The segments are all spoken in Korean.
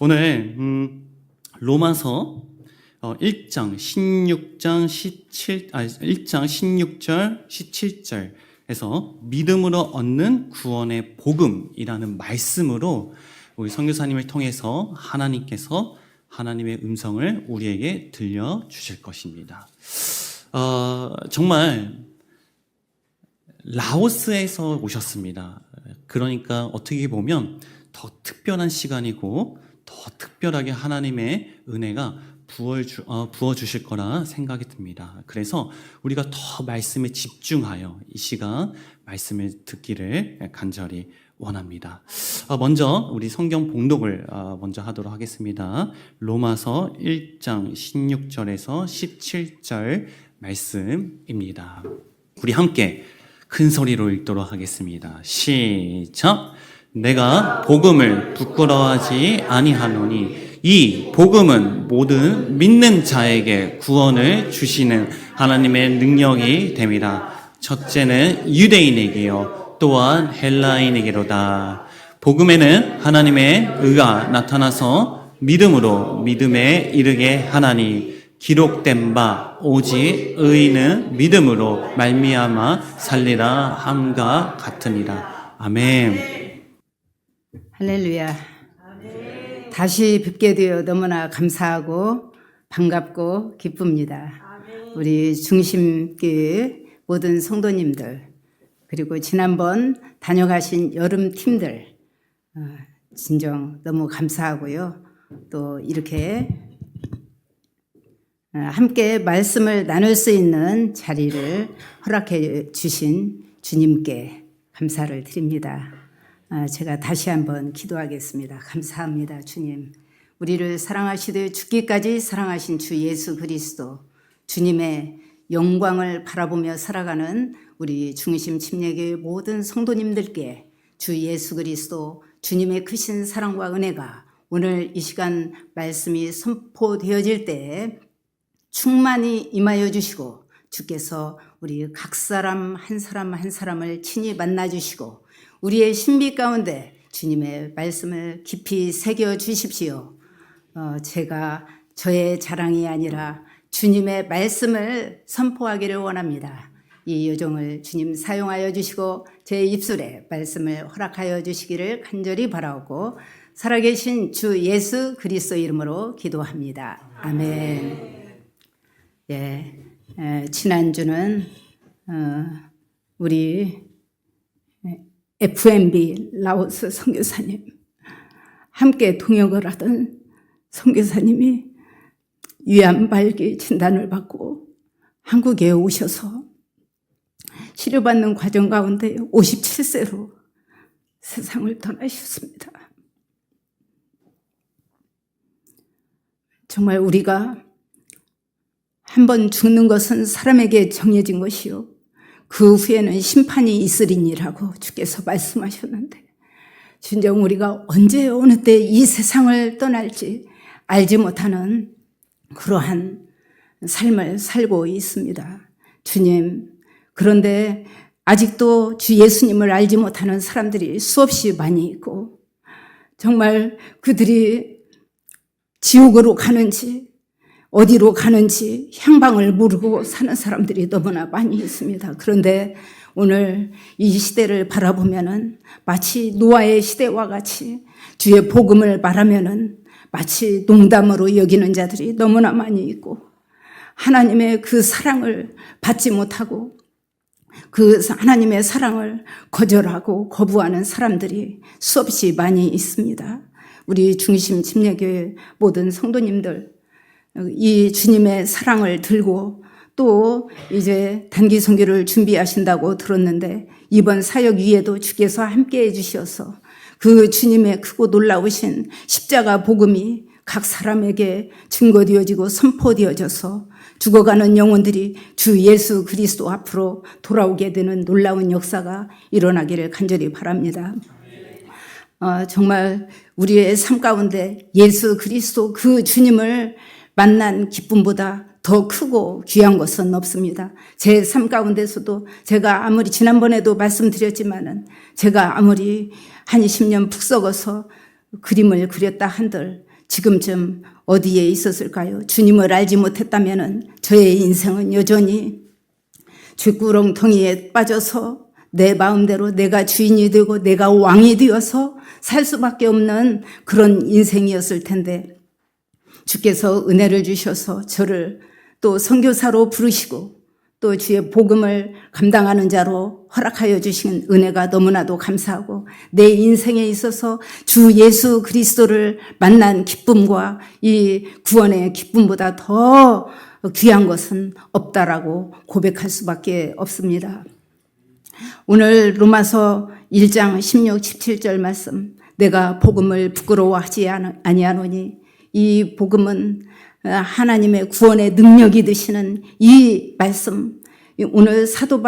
오늘 로마서 1장 16절 17절에서 믿음으로 얻는 구원의 복음이라는 말씀으로 우리 선교사님을 통해서 하나님께서 하나님의 음성을 우리에게 들려주실 것입니다. 정말 라오스에서 오셨습니다. 그러니까 어떻게 보면 더 특별한 시간이고 더 특별하게 하나님의 은혜가 부어주실 거라 생각이 듭니다. 그래서 우리가 더 말씀에 집중하여 이 시간 말씀을 듣기를 간절히 원합니다. 먼저 우리 성경 봉독을 먼저 하도록 하겠습니다. 로마서 1장 16절에서 17절 말씀입니다. 우리 함께 큰 소리로 읽도록 하겠습니다. 시작! 내가 복음을 부끄러워하지 아니하노니 이 복음은 모든 믿는 자에게 구원을 주시는 하나님의 능력이 됨이라. 첫째는 유대인에게요 또한 헬라인에게로다. 복음에는 하나님의 의가 나타나서 믿음으로 믿음에 이르게 하나니 기록된 바 오직 의인은 믿음으로 말미암아 살리라 함과 같으니라. 아멘. 할렐루야. 아멘. 다시 뵙게 되어 너무나 감사하고 반갑고 기쁩니다. 아멘. 우리 중심교회 모든 성도님들 그리고 지난번 다녀가신 여름 팀들 진정 너무 감사하고요. 또 이렇게 함께 말씀을 나눌 수 있는 자리를 허락해 주신 주님께 감사를 드립니다. 제가 다시 한번 기도하겠습니다. 감사합니다, 주님. 우리를 사랑하시되 죽기까지 사랑하신 주 예수 그리스도, 주님의 영광을 바라보며 살아가는 우리 중심 침례교회 모든 성도님들께 주 예수 그리스도 주님의 크신 사랑과 은혜가 오늘 이 시간 말씀이 선포되어질 때에 충만히 임하여 주시고 주께서 우리 각 사람 한 사람을 친히 만나 주시고 우리의 신비 가운데 주님의 말씀을 깊이 새겨 주십시오. 제가 저의 자랑이 아니라 주님의 말씀을 선포하기를 원합니다. 이 요정을 주님 사용하여 주시고 제 입술에 말씀을 허락하여 주시기를 간절히 바라오고 살아계신 주 예수 그리스도 이름으로 기도합니다. 아멘. 지난주는 우리 FMB 라오스 선교사님 함께 동역을 하던 선교사님이 위암발기 진단을 받고 한국에 오셔서 치료받는 과정 가운데 57세로 세상을 떠나셨습니다. 정말 우리가 한번 죽는 것은 사람에게 정해진 것이요 그 후에는 심판이 있으리니라고 주께서 말씀하셨는데 진정 우리가 언제 어느 때 이 세상을 떠날지 알지 못하는 그러한 삶을 살고 있습니다. 주님, 그런데 아직도 주 예수님을 알지 못하는 사람들이 수없이 많이 있고 정말 그들이 지옥으로 가는지 어디로 가는지 향방을 모르고 사는 사람들이 너무나 많이 있습니다. 그런데 오늘 이 시대를 바라보면은 마치 노아의 시대와 같이 주의 복음을 말하면은 마치 농담으로 여기는 자들이 너무나 많이 있고 하나님의 그 사랑을 받지 못하고 그 하나님의 사랑을 거절하고 거부하는 사람들이 수없이 많이 있습니다. 우리 중심 침례교회 모든 성도님들 이 주님의 사랑을 들고 또 이제 단기 선교를 준비하신다고 들었는데 이번 사역 위에도 주께서 함께해 주셔서 그 주님의 크고 놀라우신 십자가 복음이 각 사람에게 증거되어지고 선포되어져서 죽어가는 영혼들이 주 예수 그리스도 앞으로 돌아오게 되는 놀라운 역사가 일어나기를 간절히 바랍니다. 정말 우리의 삶 가운데 예수 그리스도 그 주님을 만난 기쁨보다 더 크고 귀한 것은 없습니다. 제 삶 가운데서도 제가 아무리 지난번에도 말씀드렸지만은 제가 아무리 한 20년 푹 썩어서 그림을 그렸다 한들 지금쯤 어디에 있었을까요? 주님을 알지 못했다면 저의 인생은 여전히 쥐구렁텅이에 빠져서 내 마음대로 내가 주인이 되고 내가 왕이 되어서 살 수밖에 없는 그런 인생이었을 텐데, 주께서 은혜를 주셔서 저를 또 선교사로 부르시고 또 주의 복음을 감당하는 자로 허락하여 주신 은혜가 너무나도 감사하고, 내 인생에 있어서 주 예수 그리스도를 만난 기쁨과 이 구원의 기쁨보다 더 귀한 것은 없다라고 고백할 수밖에 없습니다. 오늘 로마서 1장 16, 17절 말씀, 내가 복음을 부끄러워하지 아니하노니, 이 복음은 하나님의 구원의 능력이 되시는 이 말씀, 오늘 사도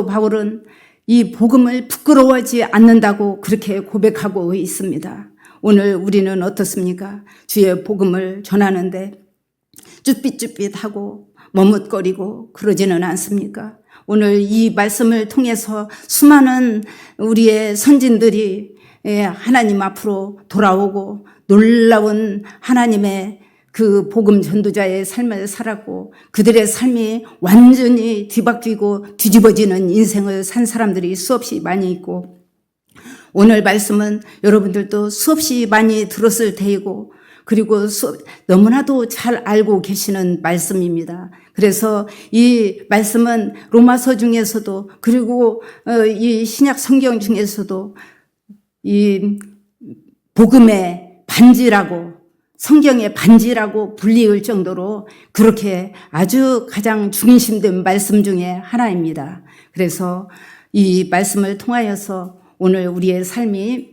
바울은 이 복음을 부끄러워하지 않는다고 그렇게 고백하고 있습니다. 오늘 우리는 어떻습니까? 주의 복음을 전하는데 쭈삣쭈삣하고 머뭇거리고 그러지는 않습니까? 오늘 이 말씀을 통해서 수많은 우리의 선진들이 하나님 앞으로 돌아오고 놀라운 하나님의 그 복음 전도자의 삶을 살았고, 그들의 삶이 완전히 뒤바뀌고 뒤집어지는 인생을 산 사람들이 수없이 많이 있고, 오늘 말씀은 여러분들도 수없이 많이 들었을 테이고, 그리고 너무나도 잘 알고 계시는 말씀입니다. 그래서 이 말씀은 로마서 중에서도, 그리고 이 신약 성경 중에서도 이 복음의 반지라고, 성경의 반지라고 불리울 정도로 그렇게 아주 가장 중심된 말씀 중에 하나입니다. 그래서 이 말씀을 통하여서 오늘 우리의 삶이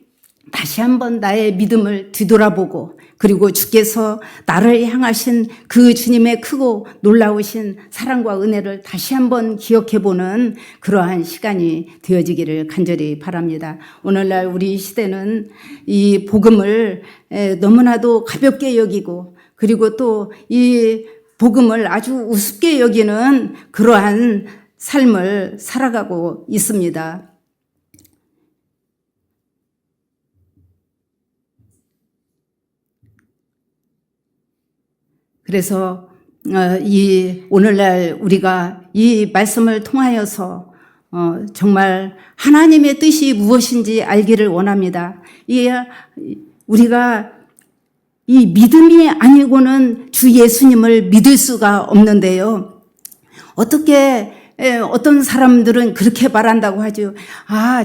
다시 한번 나의 믿음을 뒤돌아보고, 그리고 주께서 나를 향하신 그 주님의 크고 놀라우신 사랑과 은혜를 다시 한번 기억해보는 그러한 시간이 되어지기를 간절히 바랍니다. 오늘날 우리 시대는 이 복음을 너무나도 가볍게 여기고, 그리고 또 이 복음을 아주 우습게 여기는 그러한 삶을 살아가고 있습니다. 그래서 이 오늘날 우리가 이 말씀을 통하여서 정말 하나님의 뜻이 무엇인지 알기를 원합니다. 우리가 이 믿음이 아니고는 주 예수님을 믿을 수가 없는데요. 어떤 사람들은 그렇게 말한다고 하죠.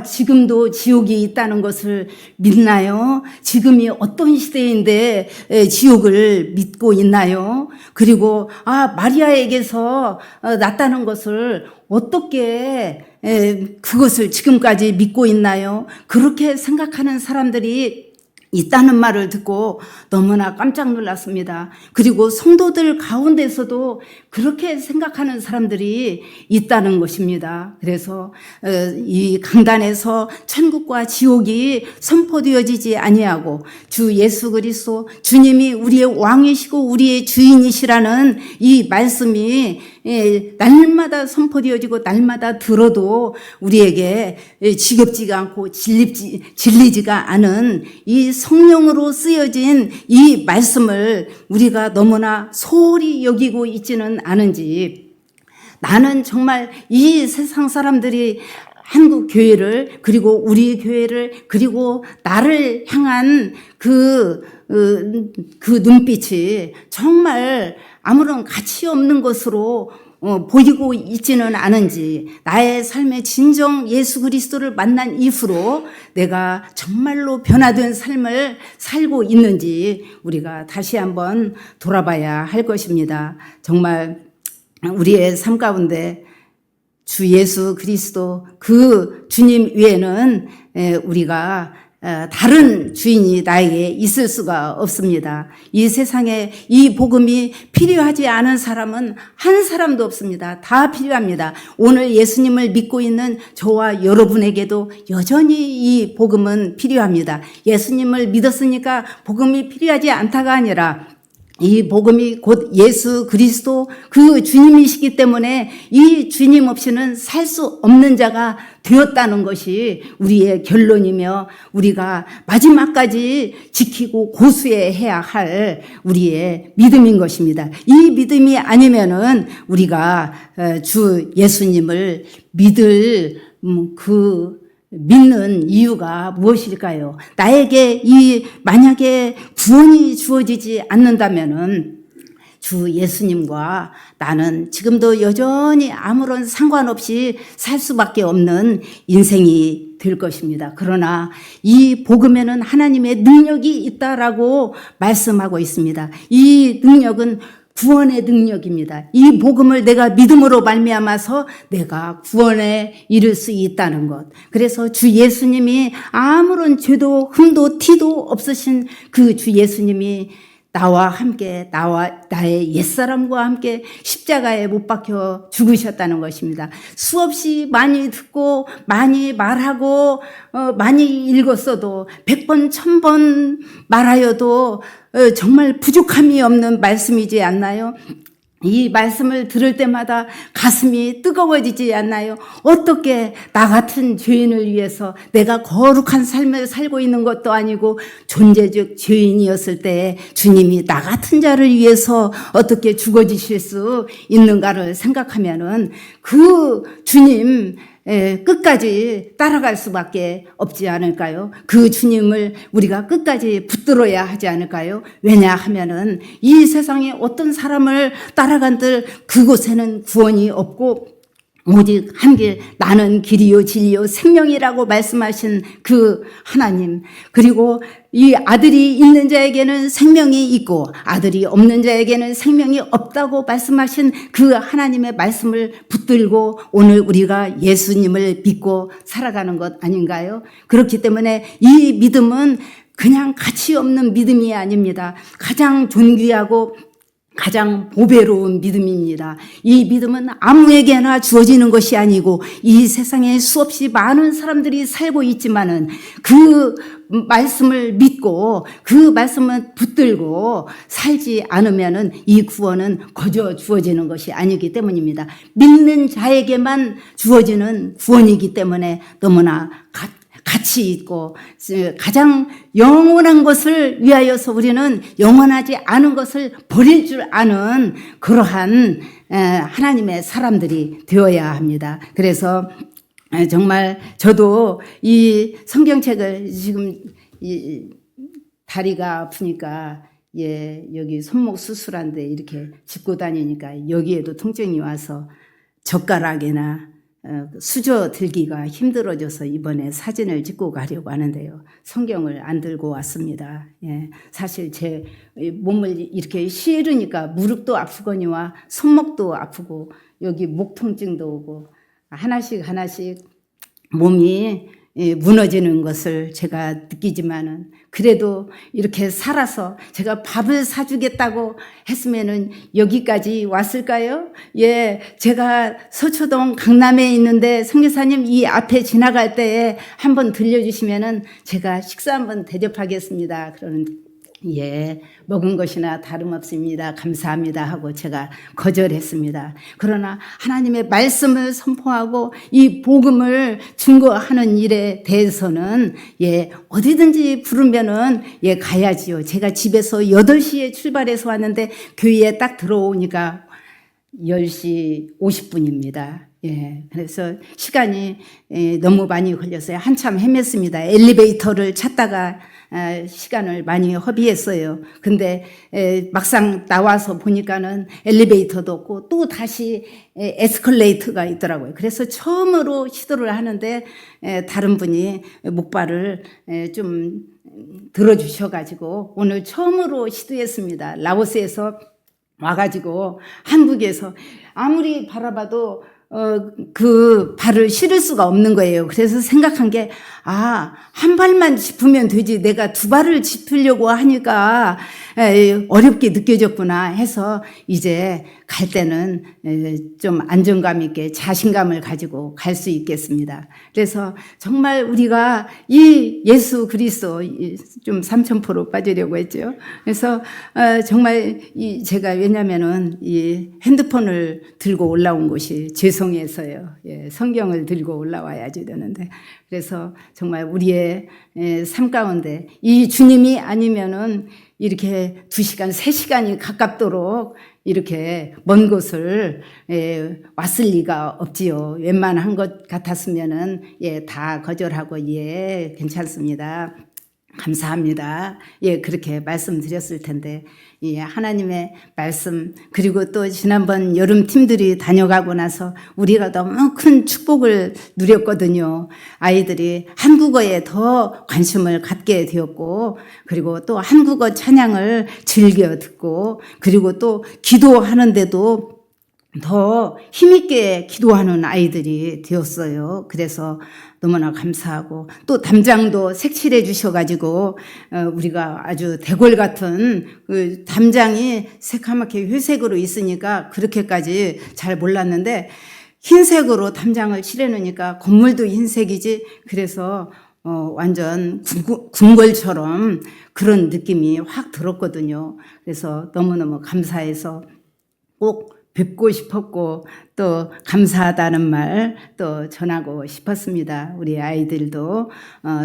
지금도 지옥이 있다는 것을 믿나요? 지금이 어떤 시대인데 지옥을 믿고 있나요? 그리고 마리아에게서 났다는 것을 어떻게 그것을 지금까지 믿고 있나요? 그렇게 생각하는 사람들이 있다는 말을 듣고 너무나 깜짝 놀랐습니다. 그리고 성도들 가운데서도 그렇게 생각하는 사람들이 있다는 것입니다. 그래서 이 강단에서 천국과 지옥이 선포되어지지 아니하고, 주 예수 그리스도 주님이 우리의 왕이시고 우리의 주인이시라는 이 말씀이 날마다 선포되어지고 날마다 들어도 우리에게 지겹지가 않고 질리지가 않은 이 성령으로 쓰여진 이 말씀을 우리가 너무나 소홀히 여기고 있지는 않은지, 나는 정말 이 세상 사람들이 한국 교회를, 그리고 우리 교회를, 그리고 나를 향한 그 눈빛이 정말 아무런 가치 없는 것으로 보이고 있지는 않은지, 나의 삶의 진정 예수 그리스도를 만난 이후로 내가 정말로 변화된 삶을 살고 있는지 우리가 다시 한번 돌아봐야 할 것입니다. 정말 우리의 삶 가운데 주 예수 그리스도 그 주님 외에는 우리가 다른 주인이 나에게 있을 수가 없습니다. 이 세상에 이 복음이 필요하지 않은 사람은 한 사람도 없습니다. 다 필요합니다. 오늘 예수님을 믿고 있는 저와 여러분에게도 여전히 이 복음은 필요합니다. 예수님을 믿었으니까 복음이 필요하지 않다가 아니라 이 복음이 곧 예수 그리스도 그 주님이시기 때문에 이 주님 없이는 살 수 없는 자가 되었다는 것이 우리의 결론이며 우리가 마지막까지 지키고 고수해야 할 우리의 믿음인 것입니다. 이 믿음이 아니면은 우리가 주 예수님을 믿는 이유가 무엇일까요? 나에게 만약에 구원이 주어지지 않는다면은 주 예수님과 나는 지금도 여전히 아무런 상관없이 살 수밖에 없는 인생이 될 것입니다. 그러나 이 복음에는 하나님의 능력이 있다라고 말씀하고 있습니다. 이 능력은 구원의 능력입니다. 이 복음을 내가 믿음으로 말미암아서 내가 구원에 이를 수 있다는 것. 그래서 주 예수님이 아무런 죄도 흠도 티도 없으신 그 주 예수님이 나와 함께 나의 옛사람과 함께 십자가에 못 박혀 죽으셨다는 것입니다. 수없이 많이 듣고 많이 말하고 많이 읽었어도 100번 1000번 말하여도 정말 부족함이 없는 말씀이지 않나요? 이 말씀을 들을 때마다 가슴이 뜨거워지지 않나요? 어떻게 나 같은 죄인을 위해서 내가 거룩한 삶을 살고 있는 것도 아니고 존재적 죄인이었을 때 주님이 나 같은 자를 위해서 어떻게 죽어지실 수 있는가를 생각하면은 그 주님 끝까지 따라갈 수밖에 없지 않을까요? 그 주님을 우리가 끝까지 붙들어야 하지 않을까요? 왜냐하면은 이 세상에 어떤 사람을 따라간들 그곳에는 구원이 없고 오직 한 길, 나는 길이요 진리요 생명이라고 말씀하신 그 하나님, 그리고 이 아들이 있는 자에게는 생명이 있고 아들이 없는 자에게는 생명이 없다고 말씀하신 그 하나님의 말씀을 붙들고 오늘 우리가 예수님을 믿고 살아가는 것 아닌가요? 그렇기 때문에 이 믿음은 그냥 가치 없는 믿음이 아닙니다. 가장 존귀하고 가장 보배로운 믿음입니다. 이 믿음은 아무에게나 주어지는 것이 아니고 이 세상에 수없이 많은 사람들이 살고 있지만은 그 말씀을 믿고 그 말씀을 붙들고 살지 않으면은 이 구원은 거저 주어지는 것이 아니기 때문입니다. 믿는 자에게만 주어지는 구원이기 때문에 너무나 가치 있고 가장 영원한 것을 위하여서 우리는 영원하지 않은 것을 버릴 줄 아는 그러한 하나님의 사람들이 되어야 합니다. 그래서 정말 저도 이 성경책을 지금 다리가 아프니까 여기 손목 수술한데 이렇게 짚고 다니니까 여기에도 통증이 와서 젓가락이나 수저 들기가 힘들어져서 이번에 사진을 찍고 가려고 하는데요. 성경을 안 들고 왔습니다. 사실 제 몸을 이렇게 실으니까 무릎도 아프거니와 손목도 아프고 여기 목 통증도 오고 하나씩 몸이 무너지는 것을 제가 느끼지만은 그래도 이렇게 살아서 제가 밥을 사주겠다고 했으면은 여기까지 왔을까요? 제가 서초동 강남에 있는데 선교사님 이 앞에 지나갈 때에 한번 들려주시면은 제가 식사 한번 대접하겠습니다. 그러는 먹은 것이나 다름없습니다. 감사합니다 하고 제가 거절했습니다. 그러나 하나님의 말씀을 선포하고 이 복음을 증거하는 일에 대해서는 어디든지 부르면은 가야지요. 제가 집에서 8시에 출발해서 왔는데 교회에 딱 들어오니까 10시 50분입니다. 그래서 시간이 너무 많이 걸렸어요. 한참 헤맸습니다. 엘리베이터를 찾다가 시간을 많이 허비했어요. 근데 막상 나와서 보니까는 엘리베이터도 없고 또 다시 에스컬레이터가 있더라고요. 그래서 처음으로 시도를 하는데 다른 분이 목발을 좀 들어주셔가지고 오늘 처음으로 시도했습니다. 라오스에서 와가지고 한국에서 아무리 바라봐도 그 발을 실을 수가 없는 거예요. 그래서 생각한 게, 한 발만 짚으면 되지. 내가 두 발을 짚으려고 하니까 어렵게 느껴졌구나 해서 이제 갈 때는 좀 안정감 있게 자신감을 가지고 갈 수 있겠습니다. 그래서 정말 우리가 이 예수 그리스도 좀 3000% 빠지려고 했죠. 그래서 정말 제가 왜냐면은 이 핸드폰을 들고 올라온 곳이 죄송해서요. 성경을 들고 올라와야지 되는데 그래서 정말 우리의 삶 가운데 이 주님이 아니면은 이렇게 2시간, 3시간이 가깝도록 이렇게 먼 곳을 왔을 리가 없지요. 웬만한 것 같았으면은 다 거절하고 괜찮습니다. 감사합니다. 그렇게 말씀드렸을 텐데, 하나님의 말씀, 그리고 또 지난번 여름 팀들이 다녀가고 나서 우리가 너무 큰 축복을 누렸거든요. 아이들이 한국어에 더 관심을 갖게 되었고, 그리고 또 한국어 찬양을 즐겨 듣고, 그리고 또 기도하는데도 더 힘있게 기도하는 아이들이 되었어요. 그래서 너무나 감사하고 또 담장도 색칠해 주셔가지고 우리가 아주 대골 같은 그 담장이 새카맣게 회색으로 있으니까 그렇게까지 잘 몰랐는데 흰색으로 담장을 칠해놓으니까 건물도 흰색이지 그래서 완전 궁궐처럼 그런 느낌이 확 들었거든요. 그래서 너무너무 감사해서 꼭 뵙고 싶었고 또 감사하다는 말 또 전하고 싶었습니다. 우리 아이들도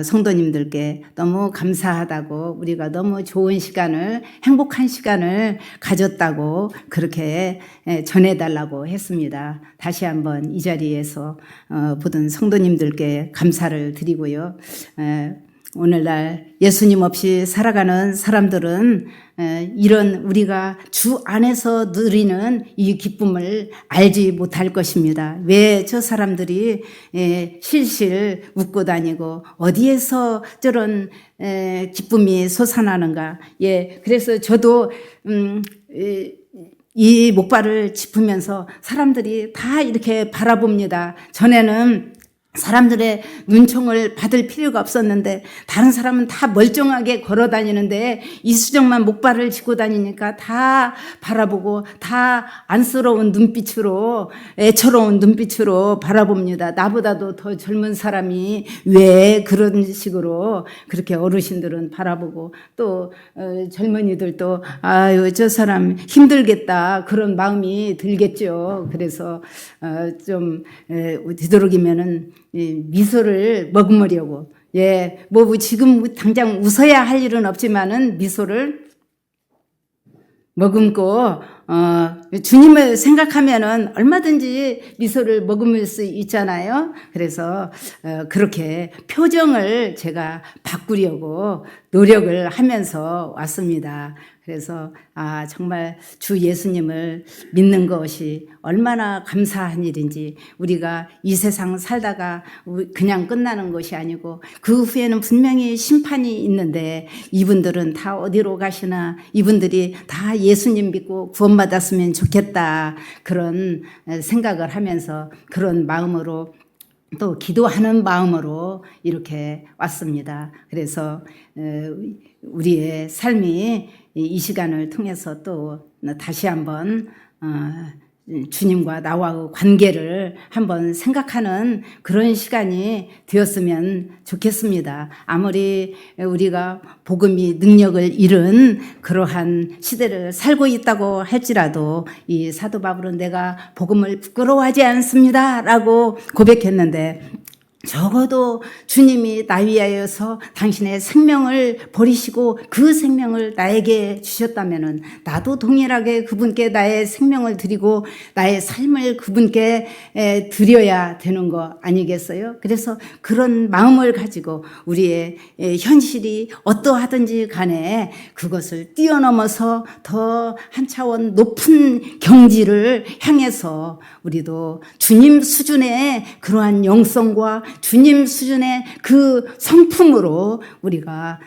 성도님들께 너무 감사하다고 우리가 너무 좋은 시간을 행복한 시간을 가졌다고 그렇게 전해달라고 했습니다. 다시 한번 이 자리에서 모든 성도님들께 감사를 드리고요. 오늘날 예수님 없이 살아가는 사람들은 이런 우리가 주 안에서 누리는 이 기쁨을 알지 못할 것입니다. 왜 저 사람들이 실실 웃고 다니고 어디에서 저런 기쁨이 솟아나는가. 그래서 저도 이 목발을 짚으면서 사람들이 다 이렇게 바라봅니다. 전에는 사람들의 눈총을 받을 필요가 없었는데 다른 사람은 다 멀쩡하게 걸어 다니는데 이수정만 목발을 짚고 다니니까 다 바라보고 다 안쓰러운 눈빛으로 애처로운 눈빛으로 바라봅니다. 나보다도 더 젊은 사람이 왜 그런 식으로 그렇게 어르신들은 바라보고 또 젊은이들도 아유 저 사람 힘들겠다 그런 마음이 들겠죠. 그래서 좀 되도록이면은 미소를 머금으려고 뭐 지금 당장 웃어야 할 일은 없지만은 미소를 머금고 주님을 생각하면은 얼마든지 미소를 머금을 수 있잖아요. 그래서 그렇게 표정을 제가 바꾸려고 노력을 하면서 왔습니다. 그래서 정말 주 예수님을 믿는 것이 얼마나 감사한 일인지 우리가 이 세상 살다가 그냥 끝나는 것이 아니고 그 후에는 분명히 심판이 있는데 이분들은 다 어디로 가시나 이분들이 다 예수님 믿고 구원받았으면 좋겠다 그런 생각을 하면서 그런 마음으로 또 기도하는 마음으로 이렇게 왔습니다. 그래서 우리의 삶이 이 시간을 통해서 또 다시 한번 주님과 나와의 관계를 한번 생각하는 그런 시간이 되었으면 좋겠습니다. 아무리 우리가 복음이 능력을 잃은 그러한 시대를 살고 있다고 할지라도 이 사도 바울은 내가 복음을 부끄러워하지 않습니다 라고 고백했는데 적어도 주님이 나 위하여서 당신의 생명을 버리시고 그 생명을 나에게 주셨다면은 나도 동일하게 그분께 나의 생명을 드리고 나의 삶을 그분께 드려야 되는 거 아니겠어요? 그래서 그런 마음을 가지고 우리의 현실이 어떠하든지 간에 그것을 뛰어넘어서 더 한 차원 높은 경지를 향해서 우리도 주님 수준의 그러한 영성과 주님 수준의 그 성품으로 우리가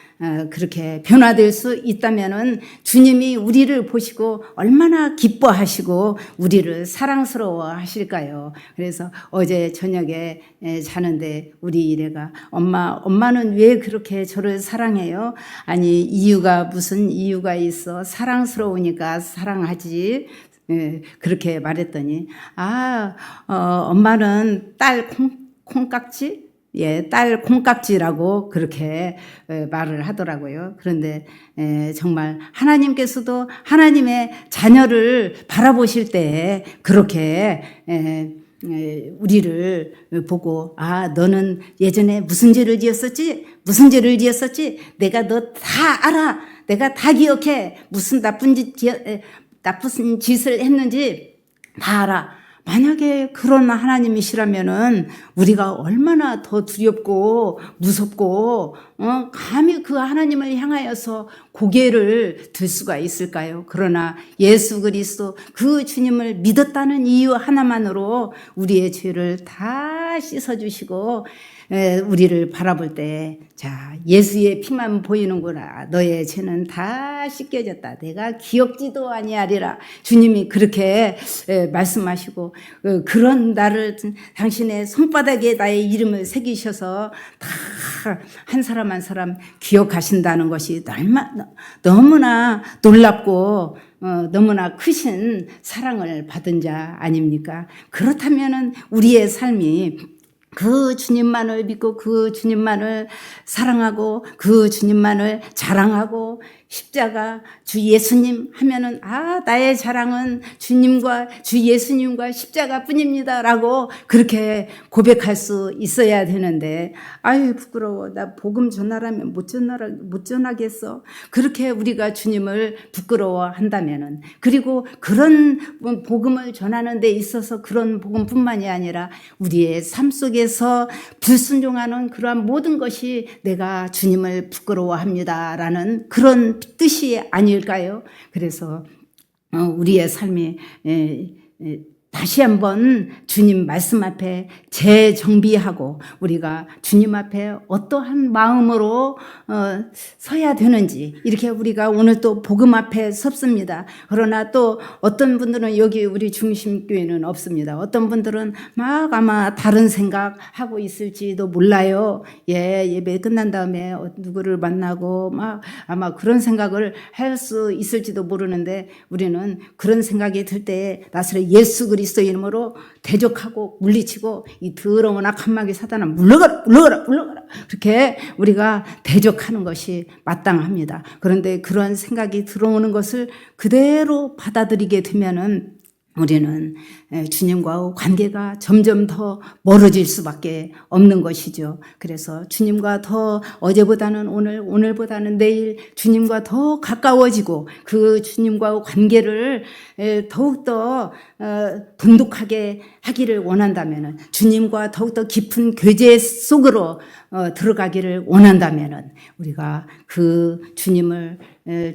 그렇게 변화될 수 있다면은 주님이 우리를 보시고 얼마나 기뻐하시고 우리를 사랑스러워 하실까요? 그래서 어제 저녁에 자는데 우리 이래가 엄마는 왜 그렇게 저를 사랑해요? 아니 이유가 무슨 이유가 있어? 사랑스러우니까 사랑하지. 그렇게 말했더니 엄마는 딸 콩깍지? 예, 딸 콩깍지라고 그렇게 말을 하더라고요. 그런데 정말 하나님께서도 하나님의 자녀를 바라보실 때 그렇게 우리를 보고 너는 예전에 무슨 죄를 지었었지? 무슨 죄를 지었었지? 내가 너 다 알아. 내가 다 기억해. 무슨 나쁜 짓을 했는지 다 알아. 만약에 그런 하나님이시라면은 우리가 얼마나 더 두렵고 무섭고 감히 그 하나님을 향하여서 고개를 들 수가 있을까요? 그러나 예수 그리스도 그 주님을 믿었다는 이유 하나만으로 우리의 죄를 다 씻어주시고 우리를 바라볼 때 예수의 피만 보이는구나. 너의 죄는 다 씻겨졌다. 내가 기억지도 아니하리라. 주님이 그렇게 말씀하시고 그런 나를 당신의 손바닥에 나의 이름을 새기셔서 다 한 사람 한 사람 기억하신다는 것이 너무나 놀랍고 너무나 크신 사랑을 받은 자 아닙니까? 그렇다면은 우리의 삶이 그 주님만을 믿고 그 주님만을 사랑하고 그 주님만을 자랑하고 십자가 주 예수님 하면은 나의 자랑은 주님과 주 예수님과 십자가뿐입니다 라고 그렇게 고백할 수 있어야 되는데 부끄러워. 나 복음 전하라면 못 전하겠어. 그렇게 우리가 주님을 부끄러워한다면은 그리고 그런 복음을 전하는 데 있어서 그런 복음뿐만이 아니라 우리의 삶 속에서 불순종하는 그러한 모든 것이 내가 주님을 부끄러워합니다라는 그런 뜻이 아닐까요? 그래서 우리의 삶이 다시 한번 주님 말씀 앞에 재정비하고 우리가 주님 앞에 어떠한 마음으로 서야 되는지 이렇게 우리가 오늘 또 복음 앞에 섭습니다. 그러나 또 어떤 분들은 여기 우리 중심교회는 없습니다. 어떤 분들은 막 아마 다른 생각하고 있을지도 몰라요. 예배 끝난 다음에 누구를 만나고 막 아마 그런 생각을 할 수 있을지도 모르는데 우리는 그런 생각이 들 때 나스렛 예수 그리스도 이름으로 대적하고 물리치고 이 더러운 악한 마귀 사단아 물러가라 그렇게 우리가 대적하는 것이 마땅합니다. 그런데 그런 생각이 들어오는 것을 그대로 받아들이게 되면은 우리는 주님과 관계가 점점 더 멀어질 수밖에 없는 것이죠. 그래서 주님과 더 어제보다는 오늘보다는 내일 주님과 더 가까워지고 그 주님과 관계를 더욱더 돈독하게 하기를 원한다면 주님과 더욱더 깊은 교제 속으로 들어가기를 원한다면 우리가 그 주님을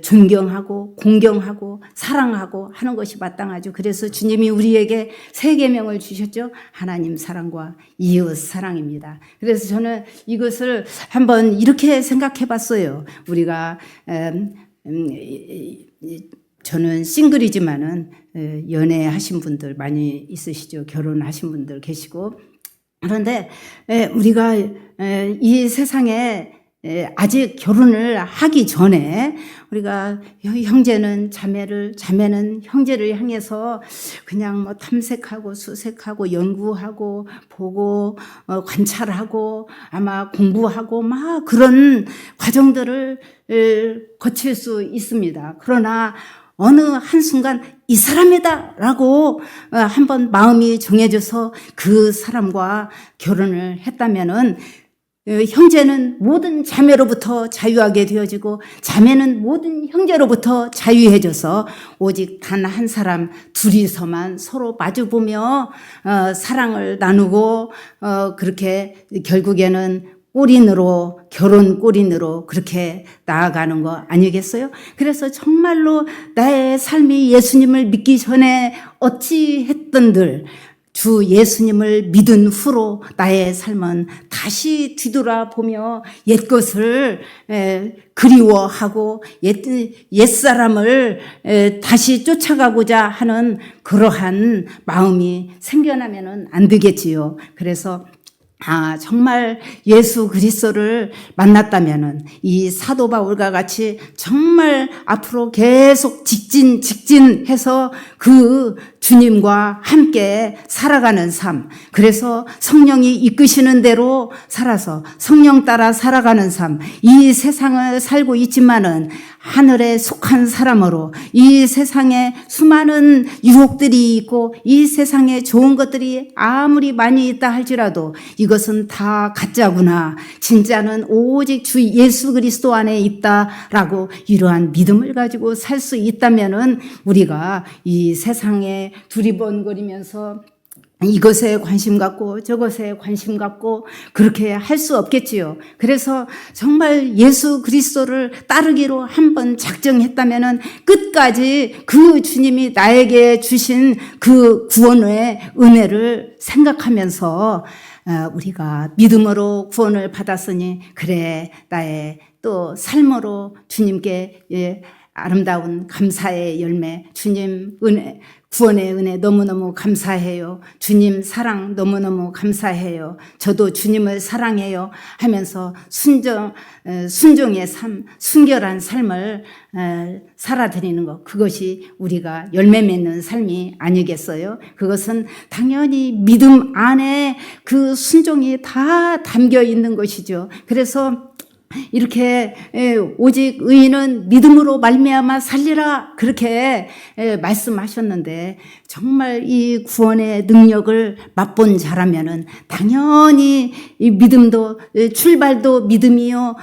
존경하고 공경하고 사랑하고 하는 것이 마땅하죠. 그래서 주님이 우리에게 세 계명을 주셨죠. 하나님 사랑과 이웃 사랑입니다. 그래서 저는 이것을 한번 이렇게 생각해 봤어요. 우리가 저는 싱글이지만은 연애하신 분들 많이 있으시죠. 결혼하신 분들 계시고. 그런데 우리가 이 세상에 아직 결혼을 하기 전에 우리가 형제는 자매는 형제를 향해서 그냥 뭐 탐색하고 수색하고 연구하고 보고 관찰하고 아마 공부하고 막 그런 과정들을 거칠 수 있습니다. 그러나 어느 한순간 이 사람이다 라고 한번 마음이 정해져서 그 사람과 결혼을 했다면은 형제는 모든 자매로부터 자유하게 되어지고 자매는 모든 형제로부터 자유해져서 오직 단 한 사람 둘이서만 서로 마주보며 사랑을 나누고 그렇게 결국에는 결혼 꼬린으로 그렇게 나아가는 거 아니겠어요? 그래서 정말로 나의 삶이 예수님을 믿기 전에 어찌했던들 주 예수님을 믿은 후로 나의 삶은 다시 뒤돌아보며 옛것을 그리워하고 옛사람을 다시 쫓아가고자 하는 그러한 마음이 생겨나면 안 되겠지요. 그래서 정말 예수 그리스도를 만났다면은 이 사도 바울과 같이 정말 앞으로 계속 직진해서 그 주님과 함께 살아가는 삶. 그래서 성령이 이끄시는 대로 살아서 성령 따라 살아가는 삶. 이 세상을 살고 있지만은 하늘에 속한 사람으로 이 세상에 수많은 유혹들이 있고 이 세상에 좋은 것들이 아무리 많이 있다 할지라도 이것은 다 가짜구나. 진짜는 오직 주 예수 그리스도 안에 있다라고 이러한 믿음을 가지고 살 수 있다면은 우리가 이 세상에 두리번거리면서 이것에 관심 갖고 저것에 관심 갖고 그렇게 할 수 없겠지요. 그래서 정말 예수 그리스도를 따르기로 한번 작정했다면은 끝까지 그 주님이 나에게 주신 그 구원의 은혜를 생각하면서 우리가 믿음으로 구원을 받았으니 그래 나의 또 삶으로 주님께 아름다운 감사의 열매, 주님 은혜, 구원의 은혜 너무너무 감사해요. 주님 사랑 너무너무 감사해요. 저도 주님을 사랑해요 하면서 순종의 삶, 순결한 삶을 살아드리는 것, 그것이 우리가 열매 맺는 삶이 아니겠어요? 그것은 당연히 믿음 안에 그 순종이 다 담겨 있는 것이죠. 그래서 이렇게 오직 의인은 믿음으로 말미암아 살리라 그렇게 말씀하셨는데 정말 이 구원의 능력을 맛본 자라면은 당연히 이 믿음도 출발도 믿음이요,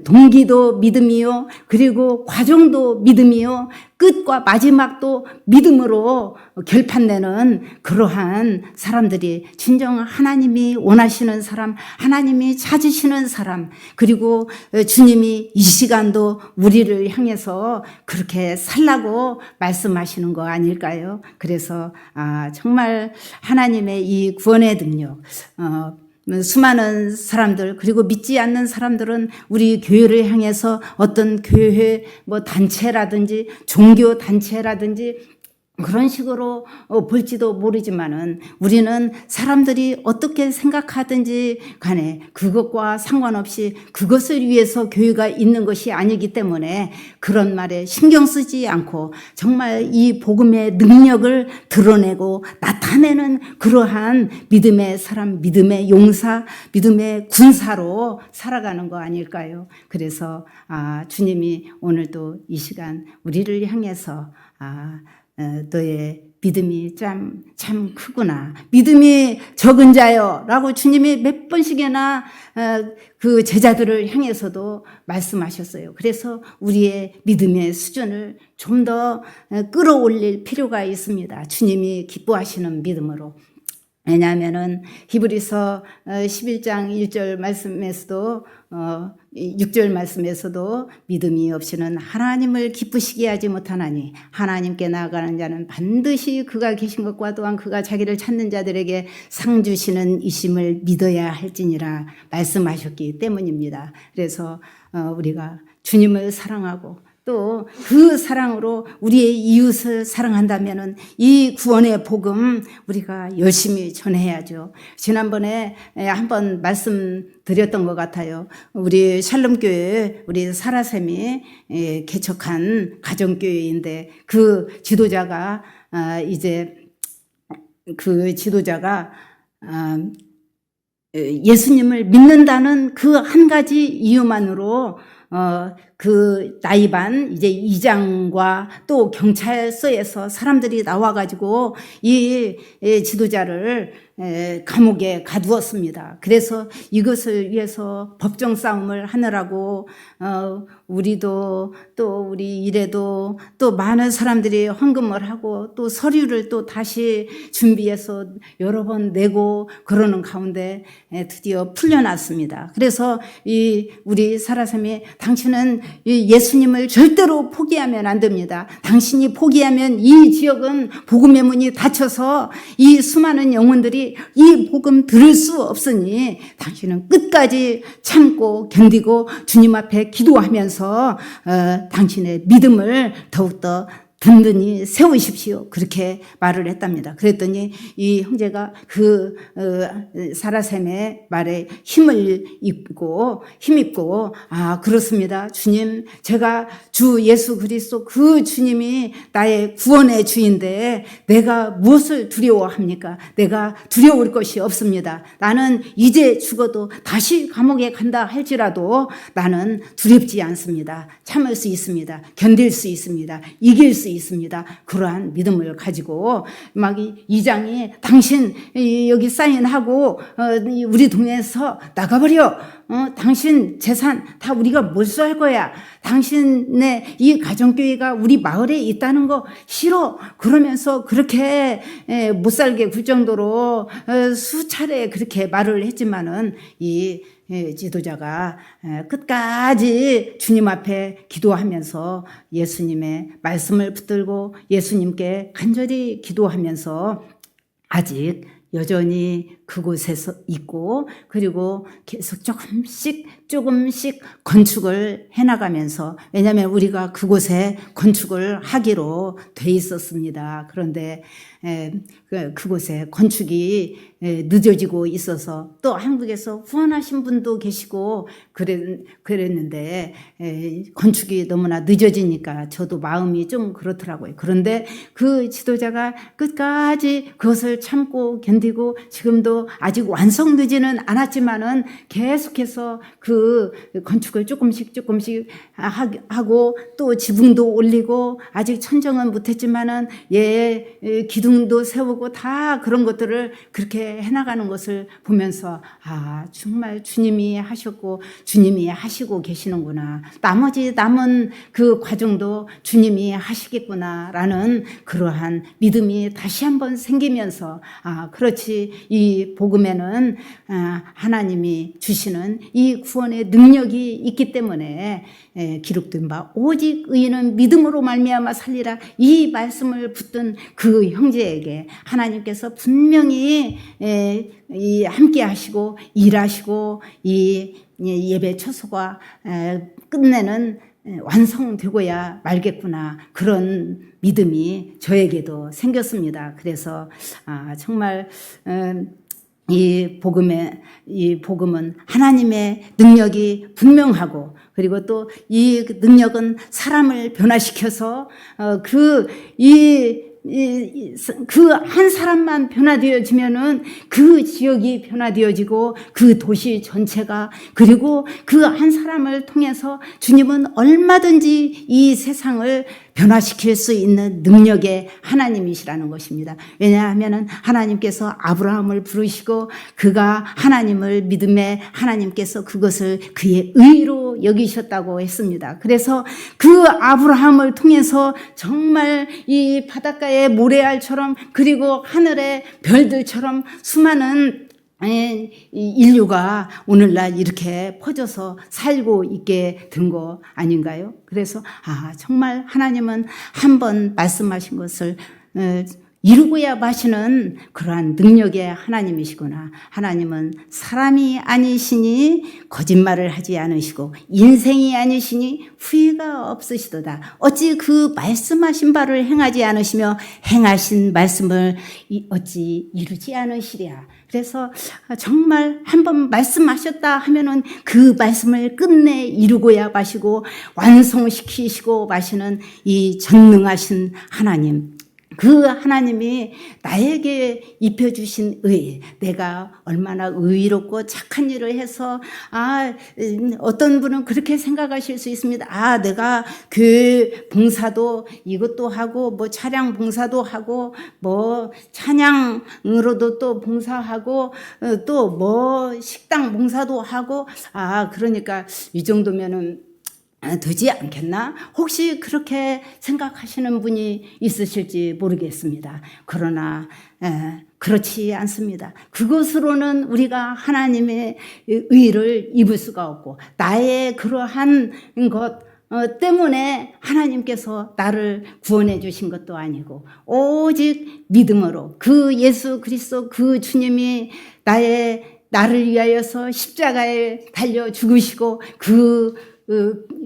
동기도 믿음이요, 그리고 과정도 믿음이요, 끝과 마지막도 믿음으로 결판내는 그러한 사람들이 진정 하나님이 원하시는 사람, 하나님이 찾으시는 사람, 그리고 주님이 이 시간도 우리를 향해서 그렇게 살라고 말씀하시는 거 아닐까요? 그래서 정말 하나님의 이 구원의 능력, 수많은 사람들 그리고 믿지 않는 사람들은 우리 교회를 향해서 어떤 교회 단체라든지 종교 단체라든지 그런 식으로 볼지도 모르지만은 우리는 사람들이 어떻게 생각하든지 간에 그것과 상관없이 그것을 위해서 교회가 있는 것이 아니기 때문에 그런 말에 신경 쓰지 않고 정말 이 복음의 능력을 드러내고 나타내는 그러한 믿음의 사람, 믿음의 용사, 믿음의 군사로 살아가는 거 아닐까요? 그래서 주님이 오늘도 이 시간 우리를 향해서 너의 믿음이 참 크구나. 믿음이 적은 자요. 라고 주님이 몇 번씩이나 그 제자들을 향해서도 말씀하셨어요. 그래서 우리의 믿음의 수준을 좀 더 끌어올릴 필요가 있습니다. 주님이 기뻐하시는 믿음으로. 왜냐하면은 히브리서 11장 1절 말씀에서도 6절 말씀에서도 믿음이 없이는 하나님을 기쁘시게 하지 못하나니 하나님께 나아가는 자는 반드시 그가 계신 것과 또한 그가 자기를 찾는 자들에게 상 주시는 이심을 믿어야 할지니라 말씀하셨기 때문입니다. 그래서 우리가 주님을 사랑하고 또 그 사랑으로 우리의 이웃을 사랑한다면은 이 구원의 복음 우리가 열심히 전해야죠. 지난번에 한번 말씀드렸던 것 같아요. 우리 샬롬교회 우리 사라쌤이 개척한 가정교회인데 그 지도자가 예수님을 믿는다는 그 한 가지 이유만으로 그 나이반 이제 이장과 또 경찰서에서 사람들이 나와가지고 이 지도자를 감옥에 가두었습니다. 그래서 이것을 위해서 법정 싸움을 하느라고 우리도 또 우리 일에도 또 많은 사람들이 헌금을 하고 또 서류를 또 다시 준비해서 여러 번 내고 그러는 가운데 드디어 풀려났습니다. 그래서 이 우리 사라쌤이 당신은 이 예수님을 절대로 포기하면 안 됩니다. 당신이 포기하면 이 지역은 복음의 문이 닫혀서 이 수많은 영혼들이 이 복음 들을 수 없으니 당신은 끝까지 참고 견디고 주님 앞에 기도하면서 당신의 믿음을 더욱더 든든히 세우십시오. 그렇게 말을 했답니다. 그랬더니 이 형제가 그 사라샘의 말에 힘입고 그렇습니다. 주님, 제가 주 예수 그리스도 그 주님이 나의 구원의 주인데 내가 무엇을 두려워합니까? 내가 두려울 것이 없습니다. 나는 이제 죽어도 다시 감옥에 간다 할지라도 나는 두렵지 않습니다. 참을 수 있습니다. 견딜 수 있습니다. 이길 수 있습니다. 그러한 믿음을 가지고 막 이 장이 당신 여기 사인하고 우리 동네에서 나가버려. 당신 재산 다 우리가 몰수할 거야. 당신의 이 가정교회가 우리 마을에 있다는 거 싫어. 그러면서 그렇게 못 살게 굴 정도로 수차례 그렇게 말을 했지만은 이 지도자가 끝까지 주님 앞에 기도하면서 예수님의 말씀을 붙들고 예수님께 간절히 기도하면서 아직 여전히 그곳에서 있고 그리고 계속 조금씩 건축을 해나가면서 왜냐하면 우리가 그곳에 건축을 하기로 돼 있었습니다. 그런데 그곳에 건축이 늦어지고 있어서 또 한국에서 후원하신 분도 계시고 그랬는데 건축이 너무나 늦어지니까 저도 마음이 좀 그렇더라고요. 그런데 그 지도자가 끝까지 그것을 참고 견디고 지금도 아직 완성되지는 않았지만은 계속해서 그 건축을 조금씩 하고 또 지붕도 올리고 아직 천정은 못했지만은 기둥도 세우고 다 그런 것들을 그렇게 해나가는 것을 보면서 정말 주님이 하셨고 주님이 하시고 계시는구나. 나머지 남은 그 과정도 주님이 하시겠구나라는 그러한 믿음이 다시 한번 생기면서 그렇지 이 복음에는 하나님이 주시는 이 구원의 능력이 있기 때문에 기록된 바 오직 의인은 믿음으로 말미암아 살리라 이 말씀을 붙든 그 형제에게 하나님께서 분명히 함께 하시고 일하시고 이 예배 처소가 끝내는 완성되고야 말겠구나 그런 믿음이 저에게도 생겼습니다. 그래서 정말 이 복음은 하나님의 능력이 분명하고 그리고 또 이 능력은 사람을 변화시켜서 그 한 사람만 변화되어지면은 그 지역이 변화되어지고 그 도시 전체가 그리고 그 한 사람을 통해서 주님은 얼마든지 이 세상을 변화시킬 수 있는 능력의 하나님이시라는 것입니다. 왜냐하면 하나님께서 아브라함을 부르시고 그가 하나님을 믿음에 하나님께서 그것을 그의 의로 여기셨다고 했습니다. 그래서 그 아브라함을 통해서 정말 이 바닷가의 모래알처럼 그리고 하늘의 별들처럼 수많은 인류가 오늘날 이렇게 퍼져서 살고 있게 된 거 아닌가요? 그래서 정말 하나님은 한번 말씀하신 것을 이루고야 마시는 그러한 능력의 하나님이시구나. 하나님은 사람이 아니시니 거짓말을 하지 않으시고 인생이 아니시니 후회가 없으시도다. 어찌 그 말씀하신 바를 행하지 않으시며 행하신 말씀을 어찌 이루지 않으시랴. 그래서 정말 한번 말씀하셨다 하면은 그 말씀을 끝내 이루고야 마시고 완성시키시고 마시는 이 전능하신 하나님. 그 하나님이 나에게 입혀주신 의, 내가 얼마나 의롭고 착한 일을 해서 어떤 분은 그렇게 생각하실 수 있습니다. 내가 교회 봉사도 이것도 하고 뭐 차량 봉사도 하고 뭐 찬양으로도 또 봉사하고 또 뭐 식당 봉사도 하고 그러니까 이 정도면은 되지 않겠나? 혹시 그렇게 생각하시는 분이 있으실지 모르겠습니다. 그러나 그렇지 않습니다. 그것으로는 우리가 하나님의 의를 입을 수가 없고 나의 그러한 것 때문에 하나님께서 나를 구원해 주신 것도 아니고 오직 믿음으로 그 예수 그리스도 그 주님이 나를 위하여서 십자가에 달려 죽으시고 그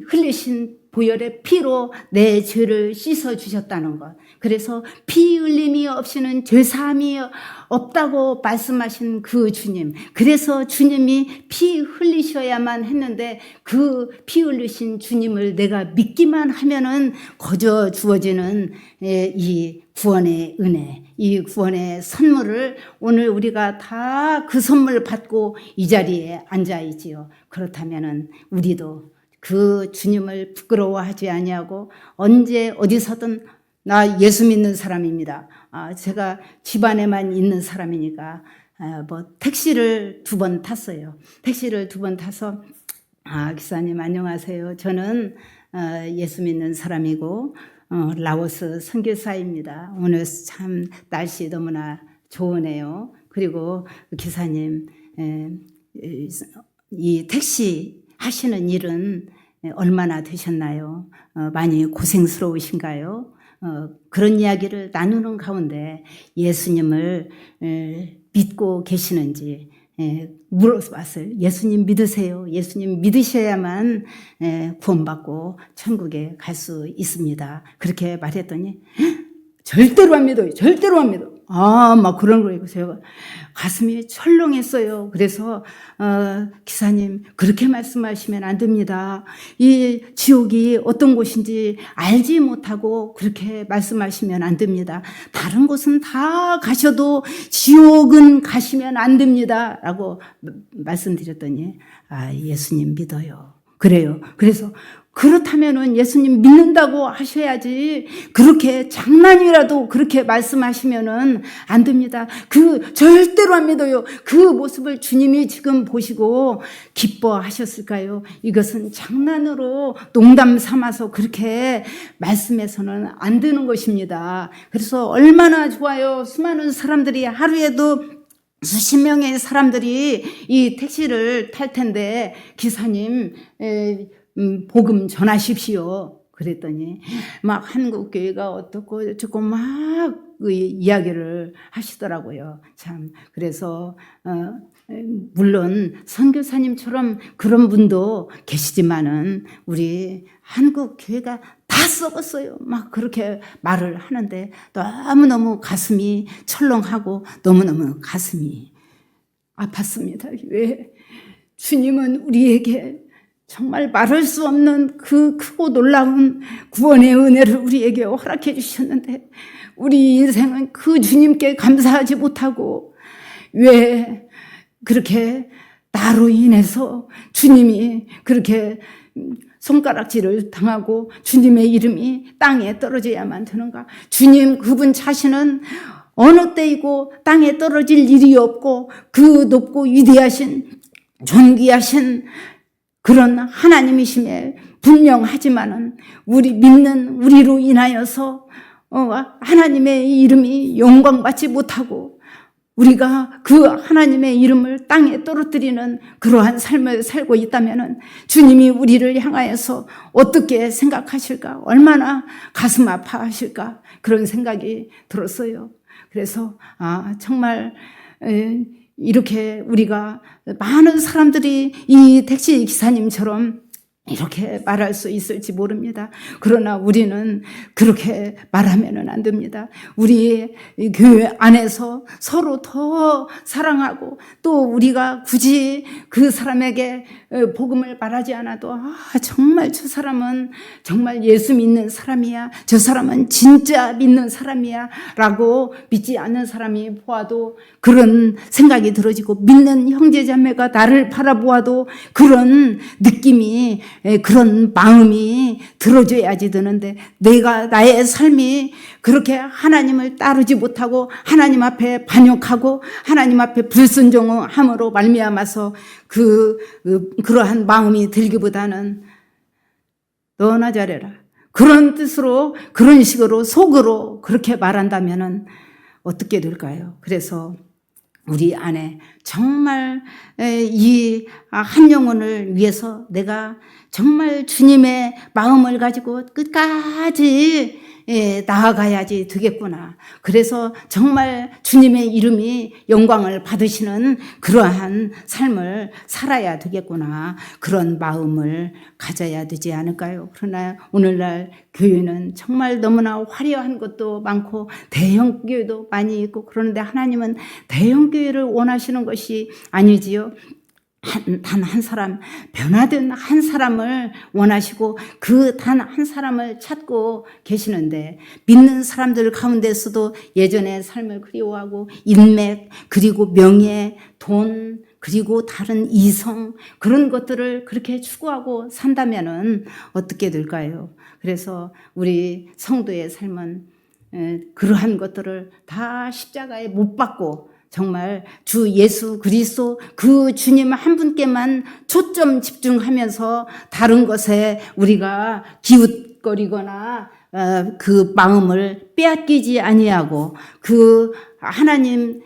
흘리신 보혈의 피로 내 죄를 씻어 주셨다는 것. 그래서 피 흘림이 없이는 죄사함이 없다고 말씀하신 그 주님. 그래서 주님이 피 흘리셔야만 했는데 그 피 흘리신 주님을 내가 믿기만 하면은 거저 주어지는 이 구원의 은혜, 이 구원의 선물을 오늘 우리가 다 그 선물 받고 이 자리에 앉아 있지요. 그렇다면은 우리도 그 주님을 부끄러워하지 아니하고 언제 어디서든 나 예수 믿는 사람입니다. 제가 집안에만 있는 사람이니까 택시를 2번 탔어요. 택시를 2번 타서 기사님 안녕하세요. 저는 예수 믿는 사람이고 라오스 선교사입니다. 오늘 참 날씨 너무나 좋으네요. 그리고 기사님 이 택시 하시는 일은 얼마나 되셨나요? 많이 고생스러우신가요? 그런 이야기를 나누는 가운데 예수님을 믿고 계시는지 물어봤어요. 예수님 믿으세요. 예수님 믿으셔야만 구원받고 천국에 갈 수 있습니다. 그렇게 말했더니 절대로 안 믿어요. 절대로 안 믿어. 막 그런 거예요. 제가 가슴이 철렁했어요. 그래서 기사님 그렇게 말씀하시면 안 됩니다. 이 지옥이 어떤 곳인지 알지 못하고 그렇게 말씀하시면 안 됩니다. 다른 곳은 다 가셔도 지옥은 가시면 안 됩니다. 라고 말씀드렸더니 예수님 믿어요. 그래요. 그래서 그렇다면은 예수님 믿는다고 하셔야지 그렇게 장난이라도 그렇게 말씀하시면은 안 됩니다. 절대로 안 믿어요. 그 모습을 주님이 지금 보시고 기뻐하셨을까요? 이것은 장난으로 농담 삼아서 그렇게 말씀해서는 안 되는 것입니다. 그래서 얼마나 좋아요. 수많은 사람들이 하루에도 수십 명의 사람들이 이 택시를 탈 텐데 기사님 복음 전하십시오. 그랬더니 막 한국교회가 어떻고 어쩌고 막 이야기를 하시더라고요. 참 그래서 물론 선교사님처럼 그런 분도 계시지만은 우리 한국교회가 다 썩었어요. 막 그렇게 말을 하는데 너무너무 가슴이 철렁하고 너무너무 가슴이 아팠습니다. 왜? 주님은 우리에게 정말 말할 수 없는 그 크고 놀라운 구원의 은혜를 우리에게 허락해 주셨는데 우리 인생은 그 주님께 감사하지 못하고 왜 그렇게 나로 인해서 주님이 그렇게 손가락질을 당하고 주님의 이름이 땅에 떨어져야만 되는가? 주님 그분 자신은 어느 때이고 땅에 떨어질 일이 없고 그 높고 위대하신 존귀하신 그런 하나님이심에 분명하지만은 우리 믿는 우리로 인하여서 하나님의 이름이 영광받지 못하고 우리가 그 하나님의 이름을 땅에 떨어뜨리는 그러한 삶을 살고 있다면은 주님이 우리를 향하여서 어떻게 생각하실까? 얼마나 가슴 아파하실까? 그런 생각이 들었어요. 그래서 정말 이렇게 우리가 많은 사람들이 이 택시 기사님처럼 이렇게 말할 수 있을지 모릅니다. 그러나 우리는 그렇게 말하면은 안 됩니다. 우리 교회 안에서 서로 더 사랑하고 또 우리가 굳이 그 사람에게 복음을 말하지 않아도 정말 저 사람은 정말 예수 믿는 사람이야. 저 사람은 진짜 믿는 사람이야. 라고 믿지 않는 사람이 보아도 그런 생각이 들어지고 믿는 형제자매가 나를 바라보아도 그런 느낌이 그런 마음이 들어줘야지 되는데 내가 나의 삶이 그렇게 하나님을 따르지 못하고 하나님 앞에 반역하고 하나님 앞에 불순종함으로 말미암아서 그러한 마음이 들기보다는 너나 잘해라 그런 뜻으로 그런 식으로 속으로 그렇게 말한다면은 어떻게 될까요? 그래서 우리 안에 정말 이 한 영혼을 위해서 내가 정말 주님의 마음을 가지고 끝까지 나아가야지 되겠구나. 그래서 정말 주님의 이름이 영광을 받으시는 그러한 삶을 살아야 되겠구나. 그런 마음을 가져야 되지 않을까요? 그러나 오늘날 교회는 정말 너무나 화려한 것도 많고 대형 교회도 많이 있고, 그런데 하나님은 대형 교회를 원하시는 것이 아니지요. 단 한 사람, 변화된 한 사람을 원하시고 그 단 한 사람을 찾고 계시는데, 믿는 사람들 가운데서도 예전의 삶을 그리워하고 인맥, 그리고 명예, 돈, 그리고 다른 이성, 그런 것들을 그렇게 추구하고 산다면은 어떻게 될까요? 그래서 우리 성도의 삶은 그러한 것들을 다 십자가에 못 박고 정말 주 예수 그리스도 그 주님 한 분께만 초점 집중하면서 다른 것에 우리가 기웃거리거나 그 마음을 빼앗기지 아니하고, 그 하나님,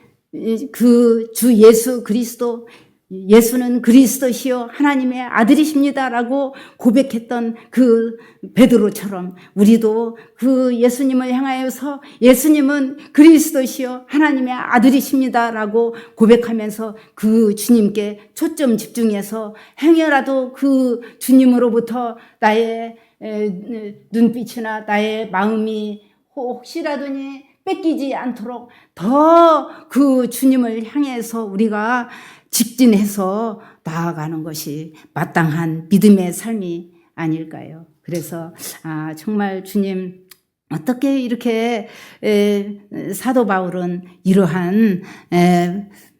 그 주 예수 그리스도, 예수는 그리스도시요 하나님의 아들이십니다라고 고백했던 그 베드로처럼 우리도 그 예수님을 향하여서 예수님은 그리스도시요 하나님의 아들이십니다라고 고백하면서 그 주님께 초점 집중해서 행여라도 그 주님으로부터 나의 눈빛이나 나의 마음이 혹시라도니 뺏기지 않도록 더 그 주님을 향해서 우리가 직진해서 나아가는 것이 마땅한 믿음의 삶이 아닐까요? 그래서 정말 주님, 어떻게 이렇게 사도 바울은 이러한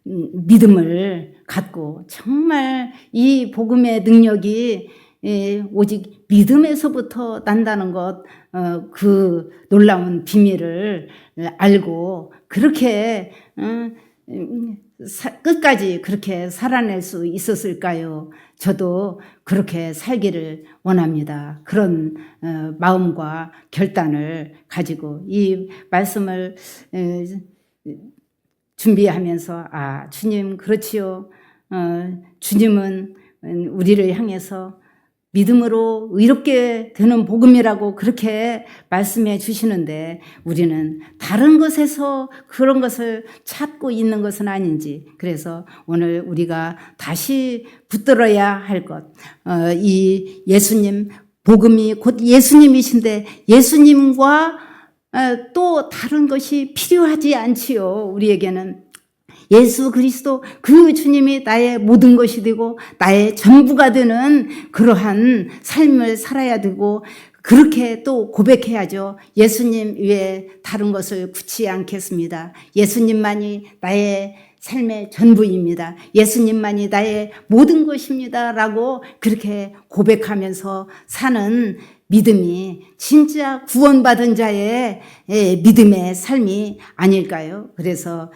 믿음을 갖고 정말 이 복음의 능력이 오직 믿음에서부터 난다는 것, 그 놀라운 비밀을 알고 그렇게 끝까지 그렇게 살아낼 수 있었을까요? 저도 그렇게 살기를 원합니다. 그런 마음과 결단을 가지고 이 말씀을 준비하면서 주님 그렇지요. 주님은 우리를 향해서 믿음으로 의롭게 되는 복음이라고 그렇게 말씀해 주시는데, 우리는 다른 것에서 그런 것을 찾고 있는 것은 아닌지, 그래서 오늘 우리가 다시 붙들어야 할 것, 이 예수님, 복음이 곧 예수님이신데 예수님과 또 다른 것이 필요하지 않지요. 우리에게는 예수 그리스도 그 주님이 나의 모든 것이 되고 나의 전부가 되는 그러한 삶을 살아야 되고, 그렇게 또 고백해야죠. 예수님 외에 다른 것을 굳지 않겠습니다. 예수님만이 나의 삶의 전부입니다. 예수님만이 나의 모든 것입니다. 라고 그렇게 고백하면서 사는 믿음이 진짜 구원받은 자의 믿음의 삶이 아닐까요? 그래서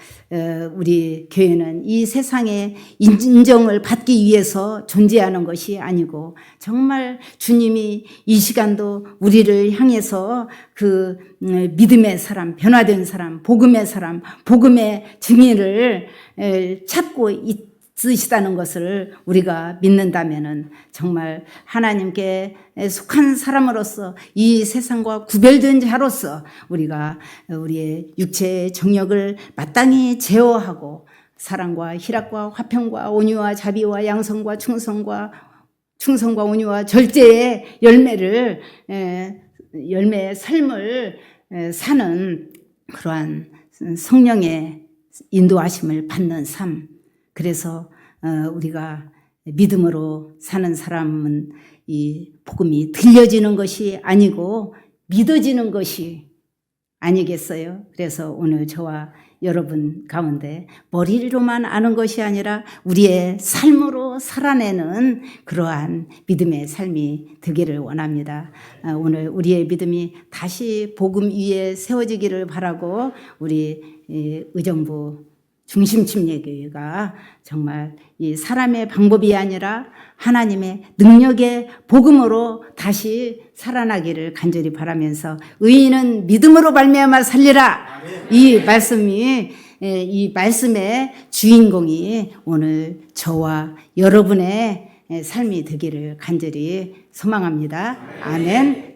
우리 교회는 이 세상에 인정을 받기 위해서 존재하는 것이 아니고, 정말 주님이 이 시간도 우리를 향해서 그 믿음의 사람, 변화된 사람, 복음의 증인을 찾고 있으시다는 것을 우리가 믿는다면은 정말 하나님께 속한 사람으로서, 이 세상과 구별된 자로서 우리가 우리의 육체의 정욕을 마땅히 제어하고 사랑과 희락과 화평과 온유와 자비와 양성과 충성과 온유와 절제의 열매의 삶을 사는 그러한 성령의 인도하심을 받는 삶. 그래서 우리가 믿음으로 사는 사람은 이 복음이 들려지는 것이 아니고 믿어지는 것이 아니겠어요? 그래서 오늘 저와 여러분 가운데 머리로만 아는 것이 아니라 우리의 삶으로 살아내는 그러한 믿음의 삶이 되기를 원합니다. 오늘 우리의 믿음이 다시 복음 위에 세워지기를 바라고, 우리 의정부 중심침례교회가 정말 이 사람의 방법이 아니라 하나님의 능력의 복음으로 다시 살아나기를 간절히 바라면서 의인은 믿음으로 말미암아 살리라. 이 말씀의 주인공이 오늘 저와 여러분의 삶이 되기를 간절히 소망합니다. 아멘.